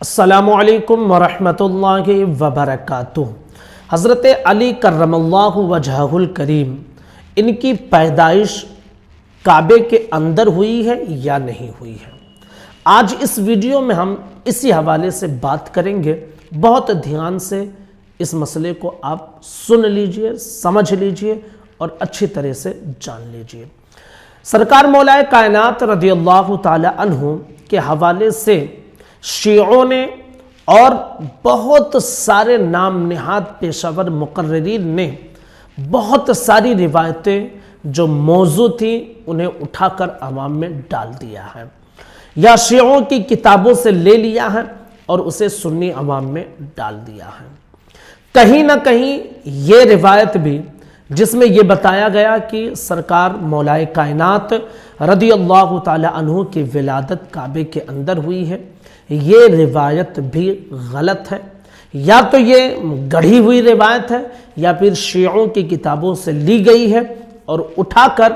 السلام علیکم ورحمۃ اللہ وبرکاتہ۔ حضرت علی کرم اللہ وجہہ الکریم، ان کی پیدائش کعبے کے اندر ہوئی ہے یا نہیں ہوئی ہے؟ آج اس ویڈیو میں ہم اسی حوالے سے بات کریں گے۔ بہت دھیان سے اس مسئلے کو آپ سن لیجئے، سمجھ لیجئے اور اچھی طرح سے جان لیجئے۔ سرکار مولا کائنات رضی اللہ تعالی عنہ کے حوالے سے شیعوں نے اور بہت سارے نام نہاد پیشہ ور مقررین نے بہت ساری روایتیں جو موضوع تھیں انہیں اٹھا کر عوام میں ڈال دیا ہے، یا شیعوں کی کتابوں سے لے لیا ہے اور اسے سنی عوام میں ڈال دیا ہے۔ کہیں نہ کہیں یہ روایت بھی جس میں یہ بتایا گیا کہ سرکار مولا کائنات رضی اللہ تعالی عنہ کی ولادت کعبے کے اندر ہوئی ہے، یہ روایت بھی غلط ہے۔ یا تو یہ گڑھی ہوئی روایت ہے یا پھر شیعوں کی کتابوں سے لی گئی ہے اور اٹھا کر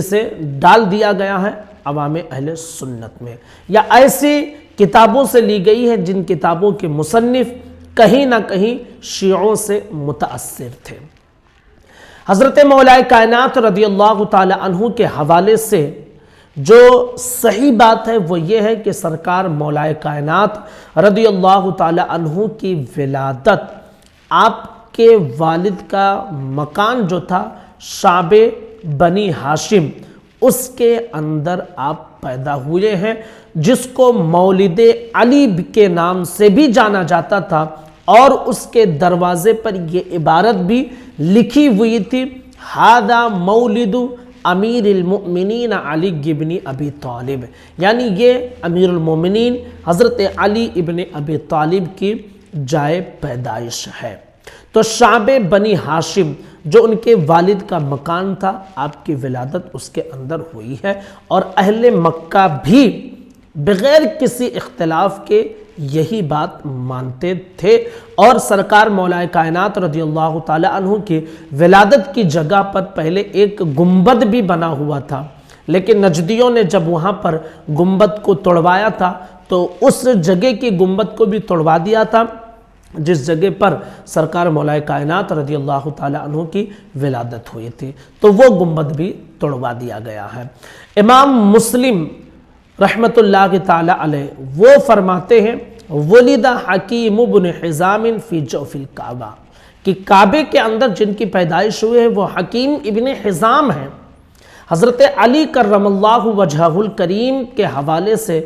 اسے ڈال دیا گیا ہے عوام اہل سنت میں، یا ایسی کتابوں سے لی گئی ہے جن کتابوں کے مصنف کہیں نہ کہیں شیعوں سے متاثر تھے۔ حضرت مولا کائنات رضی اللہ تعالی عنہ کے حوالے سے جو صحیح بات ہے وہ یہ ہے کہ سرکار مولا کائنات رضی اللہ تعالی عنہ کی ولادت آپ کے والد کا مکان جو تھا شعب بنی ہاشم، اس کے اندر آپ پیدا ہوئے ہیں، جس کو مولد علی کے نام سے بھی جانا جاتا تھا، اور اس کے دروازے پر یہ عبارت بھی لکھی ہوئی تھی، ہذا مولد امیر المؤمنین علی ابن ابی طالب، یعنی یہ امیر المؤمنین حضرت علی ابن ابی طالب کی جائے پیدائش ہے۔ تو شعب بنی ہاشم جو ان کے والد کا مکان تھا، آپ کی ولادت اس کے اندر ہوئی ہے، اور اہل مکہ بھی بغیر کسی اختلاف کے یہی بات مانتے تھے، اور سرکار مولا کائنات رضی اللہ تعالی عنہ کی ولادت کی جگہ پر پہلے ایک گنبد بھی بنا ہوا تھا، لیکن نجدیوں نے جب وہاں پر گنبد کو توڑوایا تھا تو اس جگہ کی گنبد کو بھی توڑوا دیا تھا جس جگہ پر سرکار مولا کائنات رضی اللہ تعالی عنہ کی ولادت ہوئی تھی، تو وہ گنبد بھی توڑوا دیا گیا ہے۔ امام مسلم رحمت اللہ تعالی علیہ وہ فرماتے ہیں ولد حکیم بن حزام فی جوف الکعبہ، کہ کعبے کے اندر جن کی پیدائش ہوئی ہے وہ حکیم ابن حزام ہیں۔ حضرت علی کرم اللہ وجہہ الکریم کے حوالے سے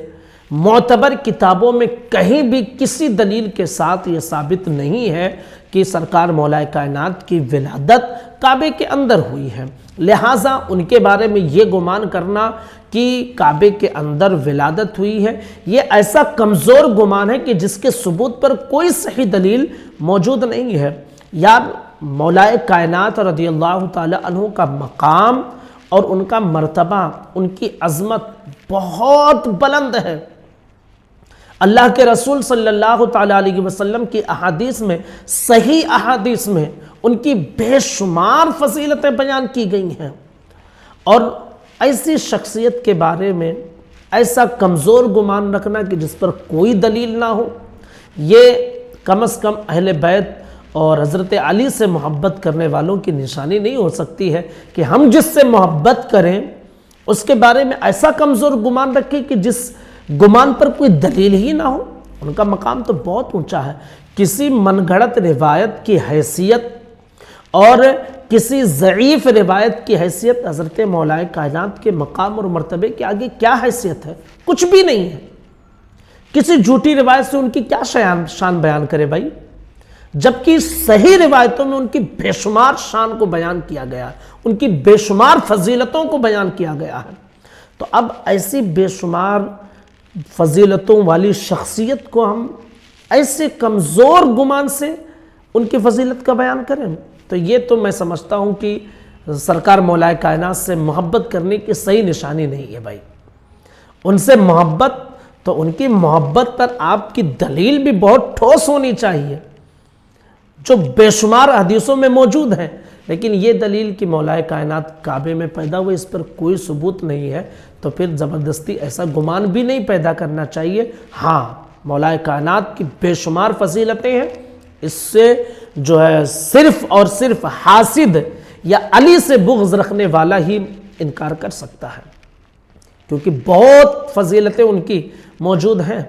معتبر کتابوں میں کہیں بھی کسی دلیل کے ساتھ یہ ثابت نہیں ہے کہ سرکار مولا کائنات کی ولادت کعبے کے اندر ہوئی ہے، لہٰذا ان کے بارے میں یہ گمان کرنا کہ کعبے کے اندر ولادت ہوئی ہے، یہ ایسا کمزور گمان ہے کہ جس کے ثبوت پر کوئی صحیح دلیل موجود نہیں ہے۔ یار مولا کائنات رضی اللہ تعالی عنہ کا مقام اور ان کا مرتبہ، ان کی عظمت بہت بلند ہے۔ اللہ کے رسول صلی اللہ تعالی علیہ وسلم کی احادیث میں، صحیح احادیث میں ان کی بے شمار فضیلتیں بیان کی گئی ہیں، اور ایسی شخصیت کے بارے میں ایسا کمزور گمان رکھنا کہ جس پر کوئی دلیل نہ ہو، یہ کم از کم اہل بیت اور حضرت علی سے محبت کرنے والوں کی نشانی نہیں ہو سکتی ہے کہ ہم جس سے محبت کریں اس کے بارے میں ایسا کمزور گمان رکھیں کہ جس گمان پر کوئی دلیل ہی نہ ہو۔ ان کا مقام تو بہت اونچا ہے، کسی من گھڑت روایت کی حیثیت اور کسی ضعیف روایت کی حیثیت حضرت مولا کائنات کے مقام اور مرتبے کے آگے کیا حیثیت ہے؟ کچھ بھی نہیں ہے۔ کسی جھوٹی روایت سے ان کی کیا شان بیان کرے بھائی، جبکہ صحیح روایتوں میں ان کی بے شمار شان کو بیان کیا گیا ہے، ان کی بے شمار فضیلتوں کو بیان کیا گیا ہے۔ تو اب ایسی بے شمار فضیلتوں والی شخصیت کو ہم ایسے کمزور گمان سے ان کی فضیلت کا بیان کریں، تو یہ تو میں سمجھتا ہوں کہ سرکار مولا کائنات سے محبت کرنے کی صحیح نشانی نہیں ہے بھائی۔ ان سے محبت تو ان کی محبت پر آپ کی دلیل بھی بہت ٹھوس ہونی چاہیے جو بے شمار حدیثوں میں موجود ہیں، لیکن یہ دلیل کہ مولا کائنات کعبے میں پیدا ہوئے اس پر کوئی ثبوت نہیں ہے، تو پھر زبردستی ایسا گمان بھی نہیں پیدا کرنا چاہیے۔ ہاں مولا کائنات کی بے شمار فضیلتیں ہیں، اس سے جو ہے صرف اور صرف حاسد یا علی سے بغض رکھنے والا ہی انکار کر سکتا ہے، کیونکہ بہت فضیلتیں ان کی موجود ہیں،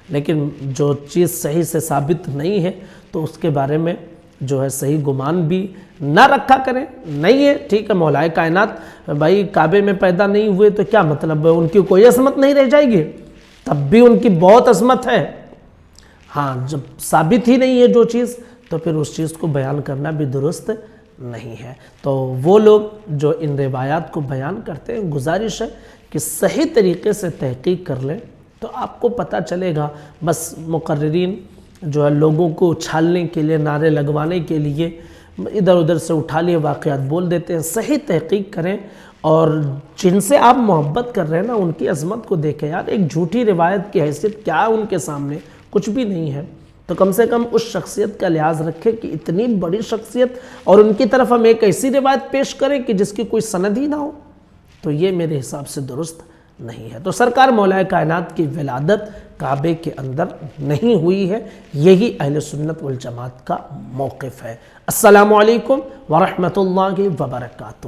لیکن جو چیز صحیح سے ثابت نہیں ہے تو اس کے بارے میں جو ہے صحیح گمان بھی نہ رکھا کریں۔ نہیں ہے، ٹھیک ہے، مولا کائنات بھائی کعبے میں پیدا نہیں ہوئے تو کیا مطلب ہے، ان کی کوئی عظمت نہیں رہ جائے گی؟ تب بھی ان کی بہت عظمت ہے۔ ہاں، جب ثابت ہی نہیں ہے جو چیز تو پھر اس چیز کو بیان کرنا بھی درست نہیں ہے۔ تو وہ لوگ جو ان روایات کو بیان کرتے ہیں، گزارش ہے کہ صحیح طریقے سے تحقیق کر لیں تو آپ کو پتہ چلے گا۔ بس مقررین جو ہے لوگوں کو اچھالنے کے لیے، نعرے لگوانے کے لیے ادھر ادھر سے اٹھا لیے واقعات بول دیتے ہیں۔ صحیح تحقیق کریں اور جن سے آپ محبت کر رہے ہیں نا ان کی عظمت کو دیکھیں۔ یار ایک جھوٹی روایت کی حیثیت کیا ان کے سامنے؟ کچھ بھی نہیں ہے۔ تو کم سے کم اس شخصیت کا لحاظ رکھیں کہ اتنی بڑی شخصیت اور ان کی طرف ہم ایک ایسی روایت پیش کریں کہ جس کی کوئی سند ہی نہ ہو، تو یہ میرے حساب سے درست نہیں ہے۔ تو سرکار مولا کائنات کی ولادت کعبے کے اندر نہیں ہوئی ہے، یہی اہل سنت والجماعت کا موقف ہے۔ السلام علیکم ورحمۃ اللہ وبرکاتہ۔